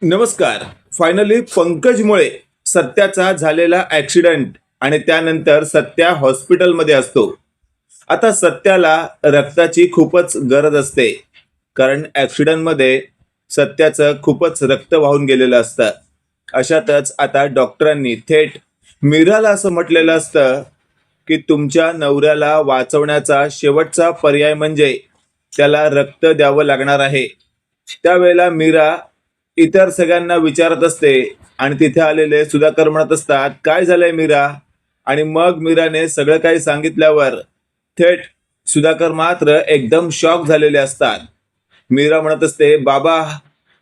नमस्कार. फायनली पंकजमुळे सत्याचा झालेला ऍक्सिडेंट आणि त्यानंतर सत्या हॉस्पिटलमध्ये असतो. आता सत्याला रक्ताची खूपच गरज असते, कारण ऍक्सिडेंटमध्ये सत्याचं खूपच रक्त वाहून गेलेलं असतं. अशातच आता डॉक्टरांनी थेट मीराला असं म्हटलेलं असतं की तुमच्या नवऱ्याला वाचवण्याचा शेवटचा पर्याय म्हणजे त्याला रक्त द्यावं लागणार आहे. त्यावेळेला मीरा इतर सगळ्यांना विचारत असते आणि तिथे आलेले सुधाकर म्हणत असतात, काय झालंय मीरा? आणि मग मीराने सगळं काही सांगितल्यावर थेट सुधाकर मात्र एकदम शॉक झालेले असतात. मीरा म्हणत असते, बाबा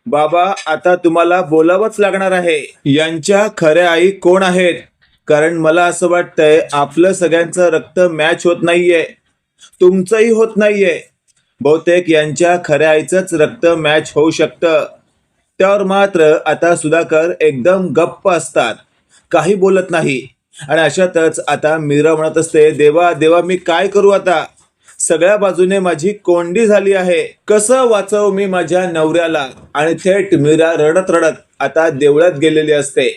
बाबा आता तुम्हाला बोलावंच लागणार आहे. यांच्या खऱ्या आई कोण आहेत? कारण मला असं वाटतंय आपलं सगळ्यांचं रक्त मॅच होत नाहीये, तुमचंही होत नाहीये. बहुतेक यांच्या खऱ्या आईचंच रक्त मॅच होऊ शकतं. त्यावर मात्र आता सुधाकर एकदम गप्प असतात, काही बोलत नाही. आणि अशातच आता मीरा म्हणत असते, देवा देवा मी काय करू आता? सगळ्या बाजूने माझी कोंडी झाली आहे, कसं वाचव मी माझ्या नवऱ्याला? आणि थेट मीरा रडत रडत आता देवळात गेलेली असते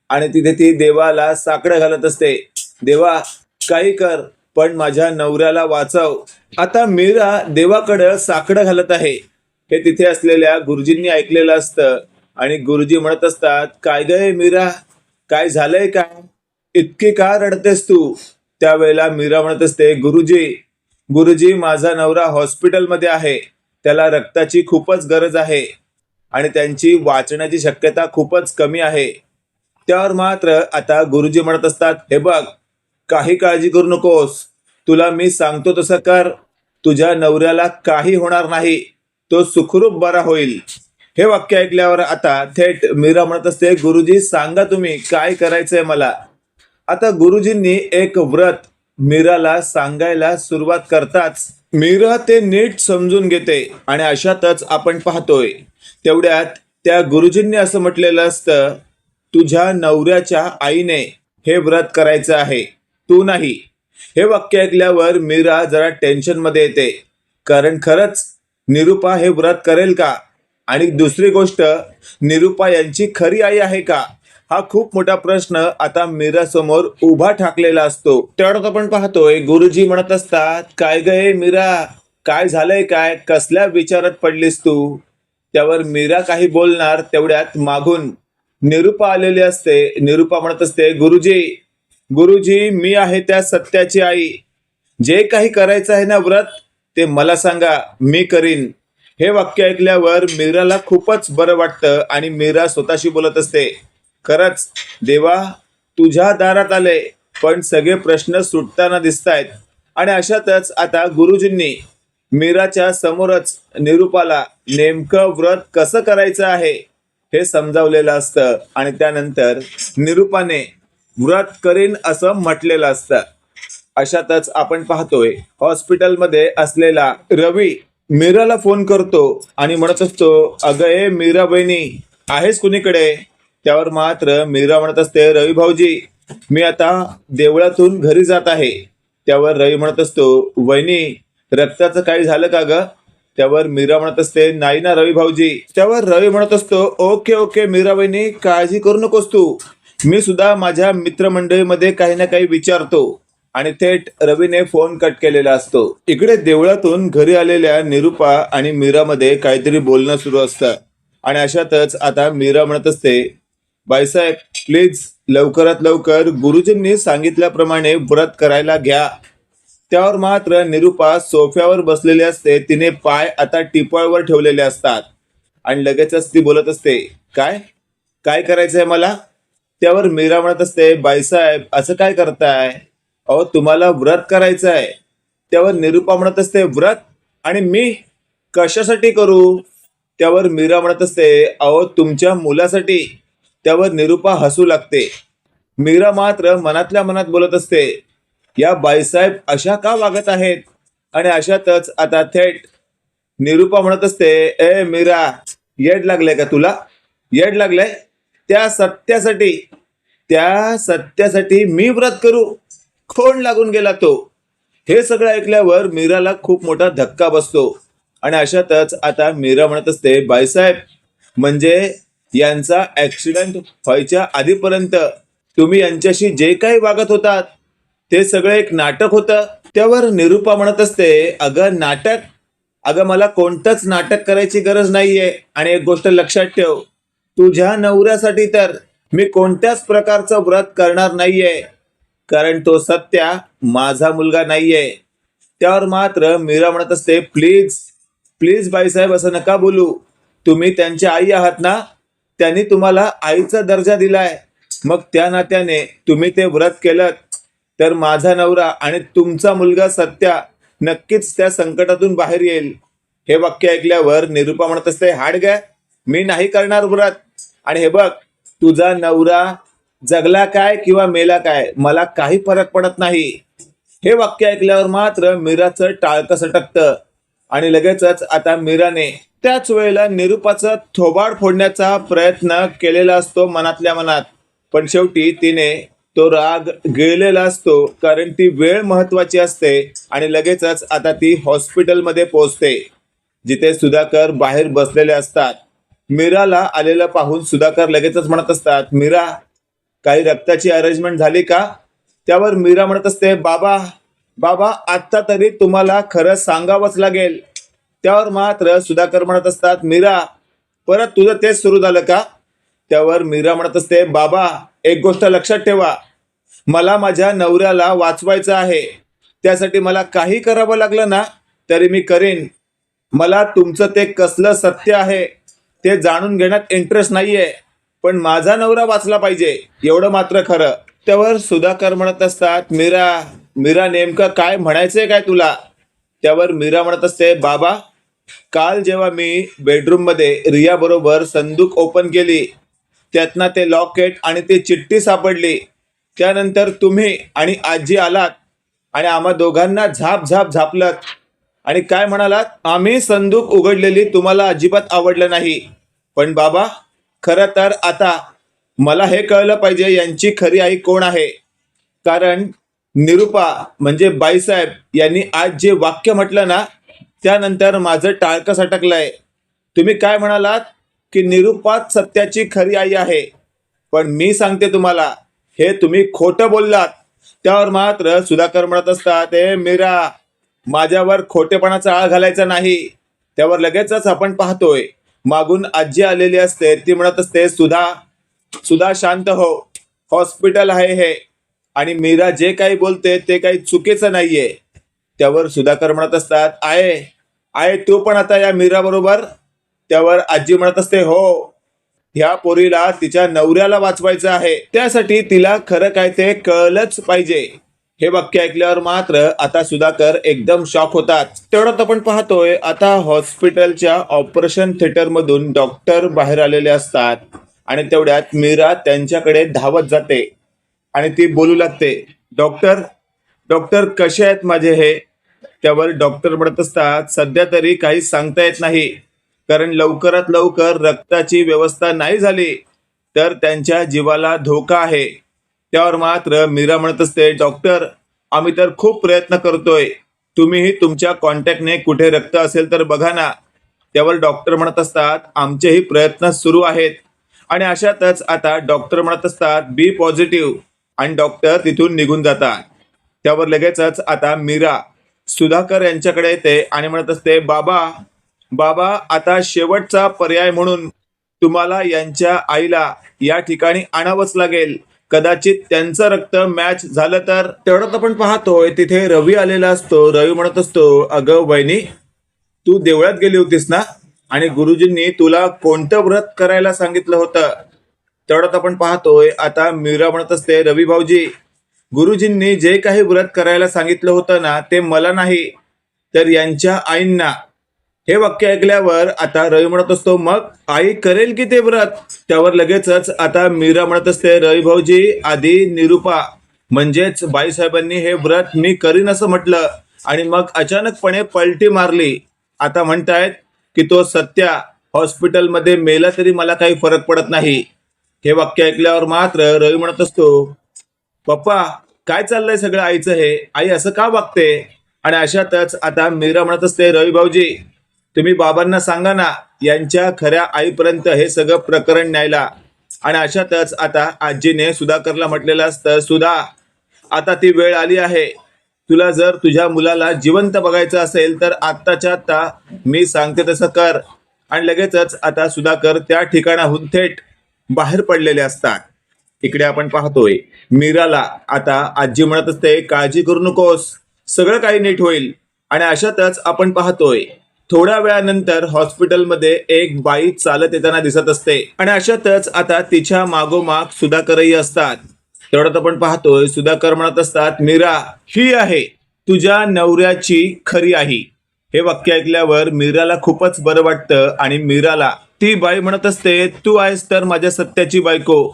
आणि तिथे ती देवाला साकडं घालत असते, देवा काही कर पण माझ्या नवऱ्याला वाचव. आता मीरा देवाकडं साकडं घालत आहे हे तिथे असलेल्या गुरुजींनी ऐकलेलं असतं आणि गुरुजी म्हणत असतात, काय गय मीरा, काय झालंय काय? इतकी का रडतेस तू? त्यावेळेला मीरा म्हणत असते, गुरुजी गुरुजी माझा नवरा हॉस्पिटलमध्ये आहे, त्याला रक्ताची खूपच गरज आहे आणि त्यांची वाचण्याची शक्यता खूपच कमी आहे. त्यावर मात्र आता गुरुजी म्हणत असतात, हे बघ काही काळजी करू नकोस, तुला मी सांगतो तसं कर, तुझ्या नवऱ्याला काही होणार नाही, तो सुखरूप बरा होईल. हे वाक्य ऐकल्यावर आता थेट मीरा म्हणत असते, गुरुजी सांगा तुम्ही काय करायचंय मला. आता गुरुजींनी एक व्रत मीराला सांगायला सुरुवात करताच मीरा ते नीट समजून घेते आणि अशातच आपण पाहतोय तेवढ्यात त्या गुरुजींनी असं म्हटलेलं असतं, तुझ्या नवऱ्याच्या आईने हे व्रत करायचं आहे, तू नाही. हे वाक्य ऐकल्यावर मीरा जरा टेन्शन मध्ये येते, कारण खरंच निरुपा हे व्रत करेल का? आणि दुसरी गोष्ट, निरुपा यांची खरी आई आहे का? हा खूप मोठा प्रश्न आता मीरा समोर उभा ठाकलेला असतो. तेवढ्यात आपण पाहतोय गुरुजी म्हणत असतात, काय गे मीरा, काय झालंय काय? कसल्या विचारात पडलीस तू? त्यावर मीरा काही बोलणार तेवढ्यात मागून निरुपा आलेली असते. निरुपा म्हणत असते, गुरुजी गुरुजी मी आहे त्या सत्याची आई, जे काही करायचं आहे ना व्रत ते मला सांगा, मी करीन. हे वाक्य ऐकल्यावर मीराला खूपच बरं वाटतं आणि मीरा स्वतःशी बोलत असते, खरंच देवा तुझ्या दारात आले पण सगळे प्रश्न सुटताना दिसतायत. आणि अशातच आता गुरुजींनी मीराच्या समोरच निरुपाला नेमकं व्रत कसं करायचं आहे हे समजावलेलं असतं आणि त्यानंतर निरुपाने व्रत करीन असं म्हटलेलं असतं. अशातच आपण पाहतोय हॉस्पिटलमध्ये असलेला रवी मीराला फोन करतो आणि म्हणत असतो, अगं ए मीरा बहिणी आहेस कुणीकडे? त्यावर मात्र मीरा म्हणत असते, रवी भाऊजी मी आता देवळातून घरी जात आहे. त्यावर रवी म्हणत असतो, वहिनी रक्ताचं काही झालं का ग? त्यावर मीरा म्हणत असते, नाही ना रवी भाऊजी. त्यावर रवी म्हणत असतो, ओके ओके मीरा बहिणी काळजी करू नकोस तू, मी सुद्धा माझ्या मित्रमंडळीमध्ये काही ना काही विचारतो. आणि थेट रवीने फोन कट केलेला असतो. इकडे देवळातून घरी आलेल्या निरुपा आणि मीरामध्ये काहीतरी बोलणं सुरू असतं आणि अशातच आता मीरा म्हणत असते, बाईसाहेब प्लीज लवकरात लवकर गुरुजींनी सांगितल्याप्रमाणे व्रत करायला घ्या. त्यावर मात्र निरुपा सोफ्यावर बसलेली असते, तिने पाय आता टिपाळवर ठेवलेले असतात आणि लगेचच ती बोलत असते, काय काय करायचंय मला? त्यावर मीरा म्हणत असते, बाईसाहेब असं काय करताय? अहो तुम्हाला व्रत करायचं आहे. त्यावर निरुपा म्हणत असते, व्रत? आणि मी कशासाठी करू? त्यावर मीरा म्हणत असते, अहो तुमच्या मुलासाठी. त्यावर निरुपा हसू लागते. मीरा मात्र मनातल्या मनात बोलत असते, या बाईसाहेब अशा का वागत आहेत? आणि अशातच आता थेट निरुपा म्हणत असते, ए मीरा येड लागलंय का तुला? येड लागलंय? त्या सत्यासाठी मी व्रत करू? खोड लागून गेला तो. हे सगळं ऐकल्यावर मीराला खूप मोठा धक्का बसतो आणि अशातच आता मीरा म्हणत असते, बाईसाहेब म्हणजे यांचा ऍक्सिडेंट व्हायच्या आधीपर्यंत तुम्ही यांच्याशी जे काही वागत होतात ते सगळं एक नाटक होतं. त्यावर निरूपा म्हणत असते, अगं नाटक? अगं मला कोणतंच नाटक करायची गरज नाहीये. आणि एक गोष्ट लक्षात ठेव, तुझ्या नवऱ्यासाठी तर मी कोणत्याच प्रकारचं व्रत करणार नाहीये, कारण तो सत्या माझा मुलगा नाहीये. त्यावर मात्र मीरा म्हणत असते, प्लीज प्लीज बाईसाहेब असं नका बोलू. तुम्ही त्यांच्या आई आहात ना, त्यांनी तुम्हाला आईचा दर्जा दिलाय. मग त्या नात्याने तुम्ही ते व्रत केलं तर माझा नवरा आणि तुमचा मुलगा सत्या नक्कीच त्या संकटातून बाहेर येईल. हे वाक्य ऐकल्यावर निरूपा म्हणत असते, हाड ग, मी नाही करणार व्रत. आणि हे बघ, तुझा नवरा जगला काय किंवा मेला काय मला काही फरक पडत नाही. हे वाक्य ऐकल्यावर मात्र मीराचं टाळकं सटकतं आणि लगेचच आता मीराने त्याच वेळेला निरूपाचं थोबाड फोडण्याचा प्रयत्न केलेला असतो मनातल्या मनात. पण शेवटी तिने तो राग गिळलेला असतो, कारण ती वेळ महत्वाची असते. आणि लगेचच आता ती हॉस्पिटलमध्ये पोहोचते, जिथे सुधाकर बाहेर बसलेले असतात. मीराला आलेलं पाहून सुधाकर लगेचच म्हणत असतात, मीरा काही रक्ताची अरेंजमेंट झाली का? त्यावर मीरा म्हणत असते, बाबा बाबा आत्ता तरी तुम्हाला खरं सांगावंच लागेल. त्यावर मात्र सुधाकर म्हणत असतात, मीरा परत तुझं तेच सुरू झालं का? त्यावर मीरा म्हणत असते, बाबा एक गोष्ट लक्षात ठेवा, मला माझ्या नवऱ्याला वाचवायचं आहे. त्यासाठी मला काही करावं लागलं ना तरी मी करीन. मला तुमचं ते कसलं सत्य आहे ते जाणून घेण्यात इंटरेस्ट नाहीये, पण माझा नवरा वाचला पाहिजे एवढं मात्र खरं. त्यावर सुधाकर म्हणत असतात, मीरा मीरा नेमकं काय म्हणायचंय काय तुला? त्यावर मीरा म्हणत असते, बाबा काल जेव्हा मी बेडरूम मध्ये रिया बरोबर संदूक ओपन केली, त्यातनं ते लॉकेट आणि ती चिठ्ठी सापडली. त्यानंतर तुम्ही आणि आजी आलात आणि आम्हा दोघांना झाप झाप झापलत आणि काय म्हणालात, आम्ही संदूक उघडलेली तुम्हाला अजिबात आवडलं नाही. पण बाबा खरं तर आता मला हे कळलं पाहिजे यांची खरी आई कोण आहे. कारण निरूपा म्हणजे बाईसाहेब यांनी आज जे वाक्य म्हटलं ना, त्यानंतर माझं टाळकं सटकलंय. तुम्ही काय म्हणालात की निरूपाच सत्याची खरी आई आहे, पण मी सांगते तुम्हाला हे तुम्ही खोटं बोललात. त्यावर मात्र सुधाकर म्हणत असतात, मीरा माझ्यावर खोटेपणाचा आळ घालायचा नाही. त्यावर लगेचच आपण पाहतोय मागून आजी आलेली असते. ती म्हणत असते, सुधा सुधा शांत हो, हॉस्पिटल आहे हे, आणि मीरा जे काही बोलते ते काही चुकीचं नाहीये. त्यावर सुधाकर म्हणत असतात, आहे आहे तू पण आता या मीरा बरोबर? त्यावर आजी म्हणत असते, हो, ह्या पोरीला तिच्या नवऱ्याला वाचवायचं आहे, त्यासाठी तिला खरं काय ते कळलंच पाहिजे. हे वाक्य ऐकल्यावर मात्र आता सुधाकर एकदम शॉक होतात. तेवढ्यात आपण पाहतोय आता हॉस्पिटलच्या ऑपरेशन थिएटर मधून डॉक्टर बाहेर आलेले असतात आणि तेवढ्यात मीरा त्यांच्याकडे धावत जाते आणि ती बोलू लागते, डॉक्टर डॉक्टर कसे आहेत माझे हे? त्यावर डॉक्टर म्हणत असतात, सध्या तरी काही सांगता येत नाही, कारण लवकरात लवकर रक्ताची व्यवस्था नाही झाली तर त्यांच्या जीवाला धोका आहे. त्यावर मात्र मीरा म्हणत असते, डॉक्टर आम्ही तर खूप प्रयत्न करतोय, तुम्हीही तुमच्या कॉन्टॅक्टने कुठे रक्त असेल तर बघा ना. त्यावर डॉक्टर म्हणत असतात, आमचेही प्रयत्न सुरू आहेत. आणि अशातच आता डॉक्टर म्हणत असतात, बी पॉझिटिव्ह, आणि डॉक्टर तिथून निघून जातात. त्यावर लगेचच आता मीरा सुधाकर यांच्याकडे येते आणि म्हणत असते, बाबा बाबा आता शेवटचा पर्याय म्हणून तुम्हाला यांच्या आईला या ठिकाणी आणावंच लागेल. कदाचित त्यांचं रक्त मॅच झालं तर. तेवढ्यात आपण पाहतोय तिथे रवी आलेला असतो. रवी म्हणत असतो, अगं वहिनी तू देवळात गेली होतीस ना, आणि गुरुजींनी तुला कोणतं व्रत करायला सांगितलं होतं? तेवढ्यात आपण पाहतोय आता मीरा म्हणत असते, रवी भाऊजी गुरुजींनी जे काही व्रत करायला सांगितलं होतं ना ते मला नाही तर यांच्या आईंना. हे वाक्य ऐकल्यावर आता रवी म्हणत असतो, मग आई करेल की ते व्रत? त्यावर लगेचच आता मीरा म्हणत असते, रवी भाऊजी आधी निरूपा म्हणजेच बाईसाहेबांनी हे व्रत मी करीन असं म्हटलं आणि मग अचानकपणे पलटी मारली. आता म्हणतायत की तो सत्या हॉस्पिटलमध्ये मेला तरी मला काही फरक पडत नाही. हे वाक्य ऐकल्यावर मात्र रवी म्हणत असतो, पप्पा काय चाललंय सगळं आईचं हे? आई असं का वागते? आणि अशातच आता मीरा म्हणत असते, रवी भाऊजी तुम्ही बाबांना सांगा ना यांच्या खऱ्या आईपर्यंत हे सगळं प्रकरण न्यायला. आणि अशातच आता आजीने सुधाकरला म्हटलेलं असतं, सुधा आता ती वेळ आली आहे. तुला जर तुझ्या मुलाला जिवंत बघायचं असेल तर आत्ताच्या आत्ता मी सांगते तसं कर. आणि लगेचच आता सुधाकर त्या ठिकाणाहून थेट बाहेर पडलेले असतात. इकडे आपण पाहतोय मीराला आता आजी म्हणत असते, काळजी करू नकोस, सगळं काही नीट होईल. आणि अशातच आपण पाहतोय थोड्या वेळानंतर हॉस्पिटलमध्ये एक बाई चालत येताना दिसत असते. आणि अशातच आता तिच्या मागोमाग सुधाकरही असतात. तेवढ्यात आपण पाहतोय सुधाकर म्हणत असतात, मीरा ही आहे तुझ्या नवऱ्याची खरी आई. हे वाक्य ऐकल्यावर मीराला खूपच बरं वाटतं. आणि मीराला ती बाई म्हणत असते, तू आहेस तर माझ्या सत्याची बायको,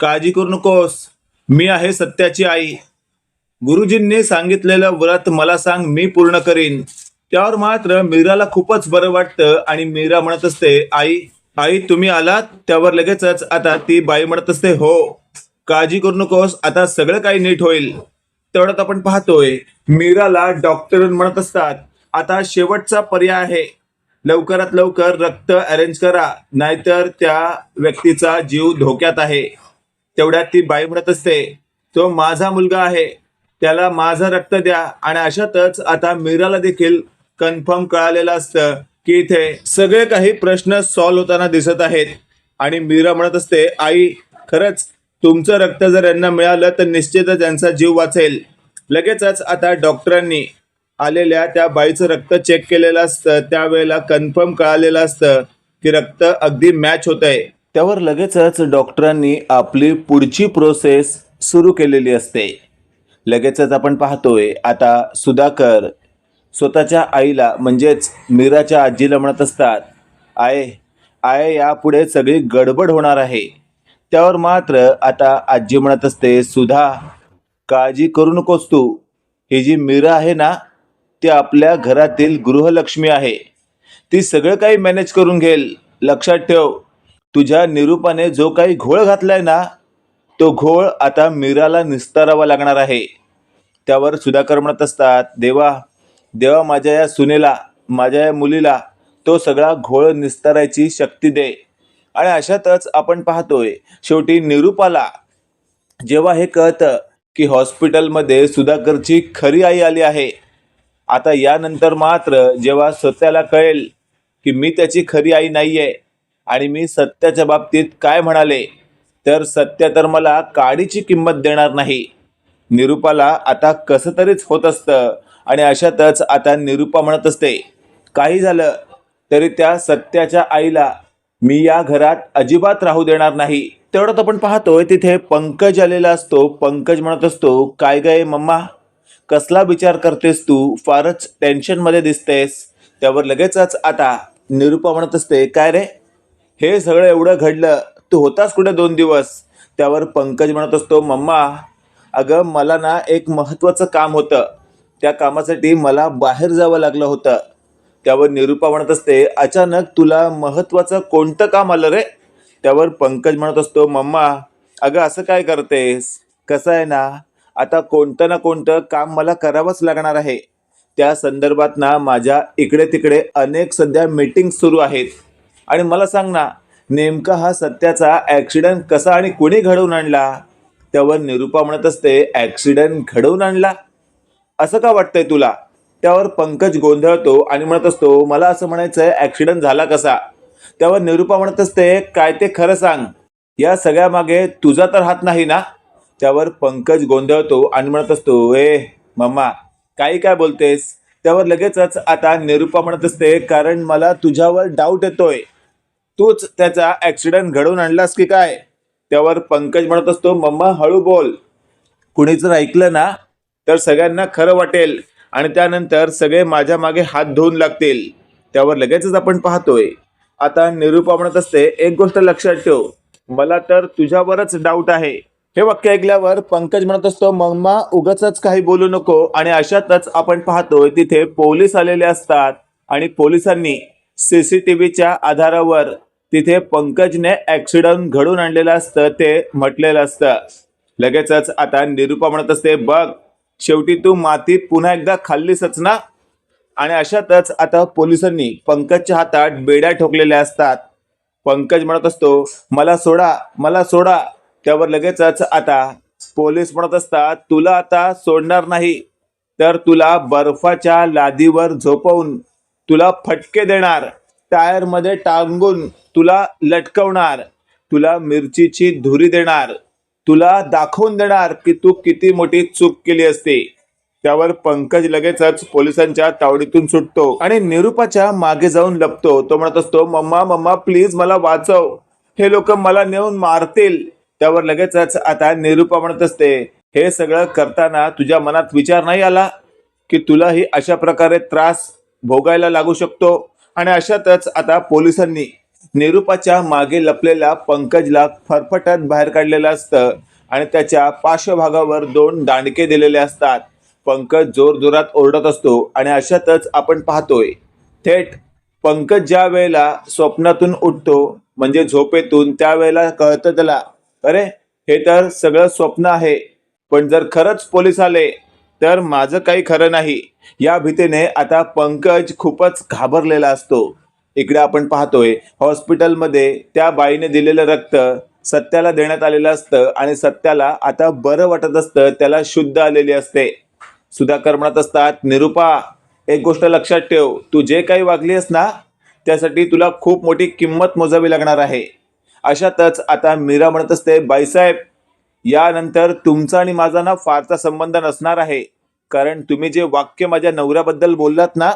काळजी करू नकोस, मी आहे सत्याची आई. गुरुजींनी सांगितलेलं व्रत मला सांग, मी पूर्ण करीन. त्यावर मात्र मीराला खूपच बरं वाटतं. आणि मीरा म्हणत असते, आई आई तुम्ही आलात. त्यावर लगेचच आता ती बाई म्हणत असते, हो काळजी करू नकोस, आता सगळं काही नीट होईल. तेवढ्यात आपण पाहतोय मीराला डॉक्टर म्हणत असतात, आता शेवटचा पर्याय आहे, लवकरात लवकर रक्त अरेंज करा, नाहीतर त्या व्यक्तीचा जीव धोक्यात आहे. तेवढ्यात ती बाई म्हणत असते, तो माझा मुलगा आहे, त्याला माझं रक्त द्या. आणि अशातच आता मीराला देखील कन्फर्म कळालेलं असतं की इथे सगळे काही प्रश्न सॉल्व्ह होताना दिसत आहेत. आणि मीरा म्हणत असते, आई खरंच तुमचं रक्त जर यांना मिळालं तर निश्चितच यांचा जीव वाचेल. लगेचच आता डॉक्टरांनी आलेल्या त्या बाईचं रक्त चेक केलेलं असतं. त्यावेळेला कन्फर्म कळालेलं असतं की रक्त अगदी मॅच होत आहे. त्यावर लगेचच डॉक्टरांनी आपली पुढची प्रोसेस सुरू केलेली असते. लगेचच आपण पाहतोय आता सुधाकर स्वतःच्या आईला म्हणजेच मीराच्या आजीला म्हणत असतात, आय आय यापुढे सगळी गडबड होणार आहे. त्यावर मात्र आता आजी म्हणत असते, सुधा काळजी करू नकोस तू, ही जी मीरा आहे ना ती आपल्या घरातील गृहलक्ष्मी आहे, ती सगळं काही मॅनेज करून घेईल. लक्षात ठेव, तुझ्या निरूपाने जो काही घोळ घातलाय ना तो घोळ आता मीराला निस्तारावा लागणार आहे. त्यावर सुधाकर म्हणत असतात, देवा देवा माझ्या या सुनेला, माझ्या या मुलीला तो सगळा घोळ निस्तारायची शक्ती दे. आणि अशातच आपण पाहतोय शेवटी निरूपाला जेव्हा हे कळतं की हॉस्पिटलमध्ये सुधाकरची खरी आई आली आहे, आता यानंतर मात्र जेव्हा सत्याला कळेल की मी त्याची खरी आई नाहीये आणि मी सत्याच्या बाबतीत काय म्हणाले तर सत्य तर मला काडीची किंमत देणार नाही. निरूपाला आता कसं तरीच होत असतं. आणि अशातच आता निरूपा म्हणत असते, काही झालं तरी त्या सत्याच्या आईला मी या घरात अजिबात राहू देणार नाही. तेवढ्यात आपण पाहतोय तिथे पंकज आलेला असतो. पंकज म्हणत असतो, काय गे मम्मा, कसला विचार करतेस तू, फारच टेन्शन मध्ये दिसतेस. त्यावर लगेचच आता निरूपा म्हणत असते, काय रे हे सगळं एवढं घडलं, तू होतास कुठे 2 दिवस. त्यावर पंकज म्हणत असतो, मम्मा अगं मला ना एक महत्त्वाचं काम होतं, त्या कामासाठी मला बाहेर जावं लागलं होतं. त्यावर निरूपा म्हणत असते, अचानक तुला महत्त्वाचं कोणतं काम आलं रे. त्यावर पंकज म्हणत असतो, मम्मा अगं असं काय करतेस, कसं आहे ना आता कोणतं ना कोणतं काम मला करावंच लागणार आहे. त्या संदर्भात ना माझ्या इकडे तिकडे अनेक सध्या मीटिंग सुरू आहेत. आणि मला सांग ना नेमका हा सत्याचा ॲक्सिडेंट कसा आणि कोणी घडवून आणला. त्यावर निरूपा म्हणत असते, ॲक्सिडेंट घडवून आणला असं का वाटतंय तुला. त्यावर पंकज गोंधळतो आणि म्हणत असतो, मला असं म्हणायचंय ॲक्सिडेंट झाला कसा. त्यावर निरूपा म्हणत असते, काय ते खरं सांग, या सगळ्या मागे तुझा तर हात नाही ना. त्यावर पंकज गोंधळतो आणि म्हणत असतो, ए मम्मा काही काय बोलतेस. त्यावर लगेचच आता निरूपा म्हणत असते, कारण मला तुझ्यावर डाऊट येतोय, तूच त्याचा ॲक्सिडेंट घडवून आणलास की काय. त्यावर पंकज म्हणत असतो, मम्मा हळू बोल, कुणी जर ऐकलं ना तर सगळ्यांना खरं वाटेल आणि त्यानंतर सगळे माझ्या मागे हात धुवून लागतील. त्यावर लगेचच आपण पाहतोय आता निरूपा म्हणत असते, एक गोष्ट लक्षात ठेव, मला तर तुझ्यावरच डाऊट आहे. हे वाक्य ऐकल्यावर पंकज म्हणत असतो, मम्मा उगाचच काही बोलू नको. आणि अशातच आपण पाहतोय तिथे पोलीस आलेले असतात आणि पोलिसांनी CCTVच्या आधारावर तिथे पंकजने ॲक्सिडेंट घडून आणलेलं असतं ते म्हटलेलं असतं. लगेचच आता निरूपा म्हणत असते, बघ शेवटी तू माती पुन्हा एकदा खाल्लीसच ना. आणि अशातच आता पोलिसांनी पंकजच्या हातात बेड्या ठोकलेल्या असतात. पंकज म्हणत असतो, मला सोडा, मला सोडा. त्यावर लगेचच आता पोलीस म्हणत असतात, तुला आता सोडणार नाही, तर तुला बर्फाच्या लादीवर झोपवून तुला फटके देणार, टायर मध्ये टांगून तुला लटकवणार, तुला मिरचीची धुरी देणार, तुला दाखवून देणार की तू किती मोठी चूक केली असते. त्यावर पंकज लगेचच पोलिसांच्या तावडीतून सुटतो आणि निरूपाच्या मागे जाऊन लपतो. तो म्हणत असतो, मम्मा मम्मा प्लीज मला वाचव, हे लोक मला नेऊन मारतील. त्यावर लगेचच आता निरूपा म्हणत असते, हे सगळं करताना तुझ्या मनात विचार नाही आला की तुलाही अशा प्रकारे त्रास भोगायला लागू शकतो. आणि अशातच आता पोलिसांनी निरूपाच्या मागे लपलेल्या पंकजला फरफटत बाहेर काढलेलं असतं आणि त्याच्या पार्श्वभागावर 2 दांडके दिलेले असतात. पंकज जोरजोरात ओरडत असतो आणि अशातच आपण पाहतोय थेट पंकज ज्या वेळेला स्वप्नातून उठतो म्हणजे झोपेतून, त्यावेळेला कळतं त्याला, अरे हे तर सगळं स्वप्न आहे, पण जर खरंच पोलीस आले तर माझं काही खरं नाही. या भीतीने आता पंकज खूपच घाबरलेला असतो. इकडे आपण पाहतोय हॉस्पिटलमध्ये त्या बाईने दिलेलं रक्त सत्याला देण्यात आलेलं असतं आणि सत्याला आता बरं वाटत असतं, त्याला शुद्ध आलेली असते. सुधाकर म्हणत असतात, निरूपा एक गोष्ट लक्षात ठेव, तू जे काही वागलीस ना त्यासाठी तुला खूप मोठी किंमत मोजावी लागणार आहे. अशातच आता मीरा म्हणत असते, बाईसाहेब यानंतर तुमचा आणि माझा ना फारसा संबंध नसणार आहे, कारण तुम्ही जे वाक्य माझ्या नवऱ्याबद्दल बोललात ना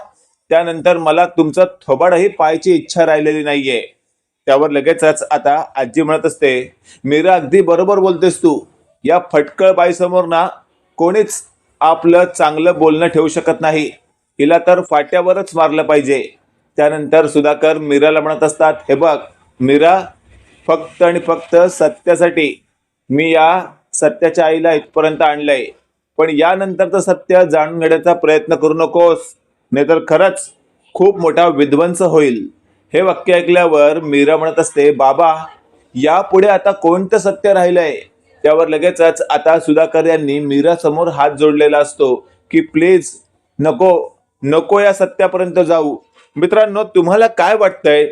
त्यानंतर मला तुमचं थोबाडही पाहायची इच्छा राहिलेली नाहीये. त्यावर लगेचच आता आजी म्हणत असते, मीरा अगदी बरोबर बोलतेस तू, या फटकळ बाईसमोर ना कोणीच आपलं चांगलं बोलणं ठेवू शकत नाही, हिला तर फाट्यावरच मारलं पाहिजे. त्यानंतर सुधाकर मीराला म्हणत असतात, हे बघ मीरा, फक्त आणि फक्त सत्यासाठी मी या सत्याच्या आईला इथपर्यंत आणलंय, पण यानंतरचं सत्य जाणून घेण्याचा प्रयत्न करू नकोस, नाहीतर खरंच खूप मोठा विध्वंस होईल. हे वाक्य ऐकल्यावर मीरा म्हणत असते, बाबा यापुढे आता कोणतं सत्य राहिलंय. त्यावर लगेचच आता सुधाकर यांनी मीरा समोर हात जोडलेला असतो की प्लीज नको नको या सत्यापर्यंत जाऊ. मित्रांनो, तुम्हाला काय वाटतंय,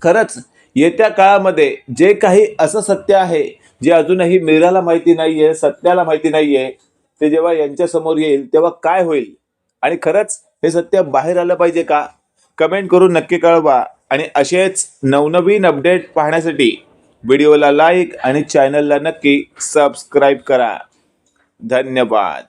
खरंच येत्या काळामध्ये जे काही असं सत्य आहे जे अजूनही मीराला माहिती नाहीये, सत्याला माहिती नाहीये, ते जेव्हा यांच्या समोर येईल तेव्हा काय होईल आणि खरंच हे सत्य बाहेर आलं पाहिजे का? कमेंट करून नक्की कळवा आणि असेच नवनवीन अपडेट पाहण्यासाठी व्हिडिओला लाईक आणि चॅनलला नक्की सबस्क्राईब करा. धन्यवाद.